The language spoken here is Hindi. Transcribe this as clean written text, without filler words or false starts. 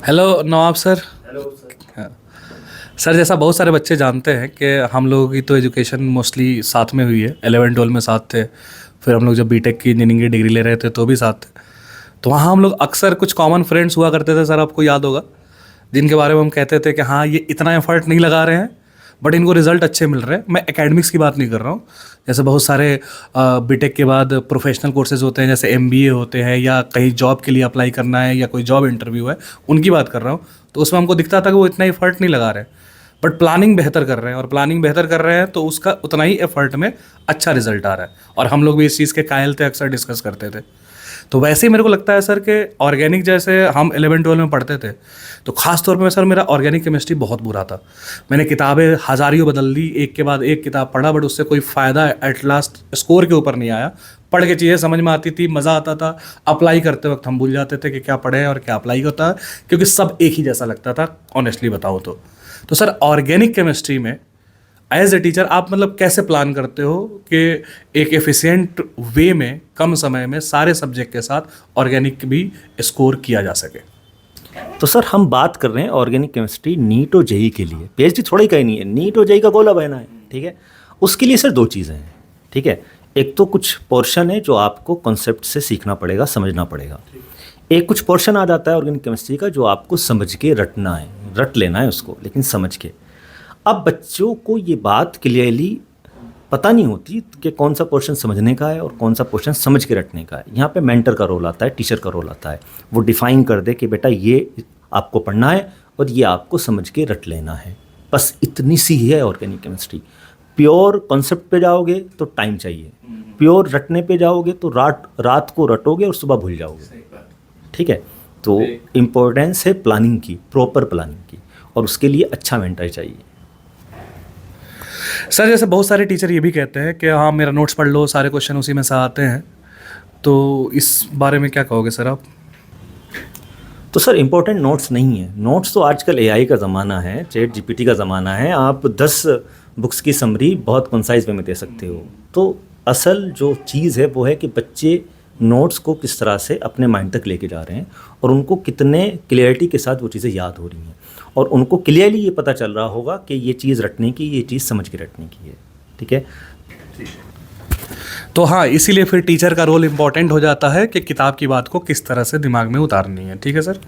हेलो नवाब सर। Hello sir. हाँ। सर जैसा बहुत सारे बच्चे जानते हैं कि हम लोगों की तो एजुकेशन मोस्टली साथ में हुई है, 11 12 में साथ थे। फिर हम लोग जब बीटेक की इंजीनियरिंग की डिग्री ले रहे थे तो भी साथ थे। तो वहाँ हम लोग अक्सर कुछ कॉमन फ्रेंड्स हुआ करते थे, सर आपको याद होगा, जिनके बारे में हम कहते थे कि हाँ ये इतना एफर्ट नहीं लगा रहे हैं बट इनको रिजल्ट अच्छे मिल रहे हैं। मैं एकेडमिक्स की बात नहीं कर रहा हूँ। जैसे बहुत सारे बीटेक के बाद प्रोफेशनल कोर्सेज होते हैं, जैसे एमबीए होते हैं, या कहीं जॉब के लिए अप्लाई करना है या कोई जॉब इंटरव्यू है, उनकी बात कर रहा हूँ। तो उसमें हमको दिखता था कि वो इतना एफर्ट नहीं लगा रहे हैं बट प्लानिंग बेहतर कर रहे हैं, और प्लानिंग बेहतर कर रहे हैं तो उसका उतना ही एफर्ट में अच्छा रिजल्ट आ रहा है। और हम लोग भी इस चीज़ के कायल थे, अक्सर डिस्कस करते थे। तो वैसे ही मेरे को लगता है सर कि ऑर्गेनिक जैसे हम 11 12 में पढ़ते थे, तो ख़ास तौर पे सर मेरा ऑर्गेनिक केमिस्ट्री बहुत बुरा था। मैंने किताबें हज़ारियों बदल दी, एक के बाद एक किताब पढ़ा, बट उससे कोई फ़ायदा एट लास्ट स्कोर के ऊपर नहीं आया। पढ़ के चीज़ें समझ में आती थी, मज़ा आता था। अप्लाई करते वक्त हम भूल जाते थे कि क्या पढ़े और क्या अप्लाई होता है, क्योंकि सब एक ही जैसा लगता था, ऑनेस्टली बताओ तो सर ऑर्गेनिक केमिस्ट्री में एज ए टीचर आप मतलब कैसे प्लान करते हो कि एक एफिशिएंट वे में कम समय में सारे सब्जेक्ट के साथ ऑर्गेनिक भी स्कोर किया जा सके? तो सर हम बात कर रहे हैं ऑर्गेनिक केमिस्ट्री नीट और जेई के लिए। पीएचडी थोड़ा ही कहीं नहीं है, नीट और जेई का गोला बहना है। ठीक है, उसके लिए सर दो चीज़ें हैं। ठीक है, एक तो कुछ पोर्शन है जो आपको कॉन्सेप्ट से सीखना पड़ेगा, समझना पड़ेगा। एक कुछ पोर्शन आ जाता है ऑर्गेनिक केमिस्ट्री का जो आपको समझ के रटना है, रट लेना है उसको, लेकिन समझ के। अब बच्चों को ये बात क्लियरली पता नहीं होती कि कौन सा पोर्शन समझने का है और कौन सा पोर्शन समझ के रटने का है। यहाँ पे मेंटर का रोल आता है, टीचर का रोल आता है। वो डिफ़ाइन कर दे कि बेटा ये आपको पढ़ना है और ये आपको समझ के रट लेना है। बस इतनी सी ही है ऑर्गेनिक केमिस्ट्री। प्योर कॉन्सेप्ट पे जाओगे तो टाइम चाहिए, प्योर रटने पे जाओगे तो रात को रटोगे और सुबह भूल जाओगे। ठीक है, तो इम्पोर्टेंस है प्लानिंग की, प्रॉपर प्लानिंग की, और उसके लिए अच्छा मेंटर चाहिए। सर जैसे बहुत सारे टीचर ये भी कहते हैं कि हाँ मेरा नोट्स पढ़ लो, सारे क्वेश्चन उसी में से आते हैं, तो इस बारे में क्या कहोगे सर आप? तो सर इम्पोर्टेंट नोट्स नहीं है। नोट्स तो आजकल एआई का ज़माना है, चैट जीपीटी का ज़माना है। आप 10 बुक्स की समरी बहुत कंसाइज वे में दे सकते हो। तो असल जो चीज़ है वो है कि बच्चे नोट्स को किस तरह से अपने माइंड तक लेके जा रहे हैं और उनको कितने क्लियरिटी के साथ वो चीज़ें याद हो रही हैं, और उनको क्लियरली ये पता चल रहा होगा कि ये चीज़ रटने की, ये चीज़ समझ के रटने की है। ठीक है, तो हाँ, इसीलिए फिर टीचर का रोल इम्पॉर्टेंट हो जाता है कि किताब की बात को किस तरह से दिमाग में उतारनी है। ठीक है सर।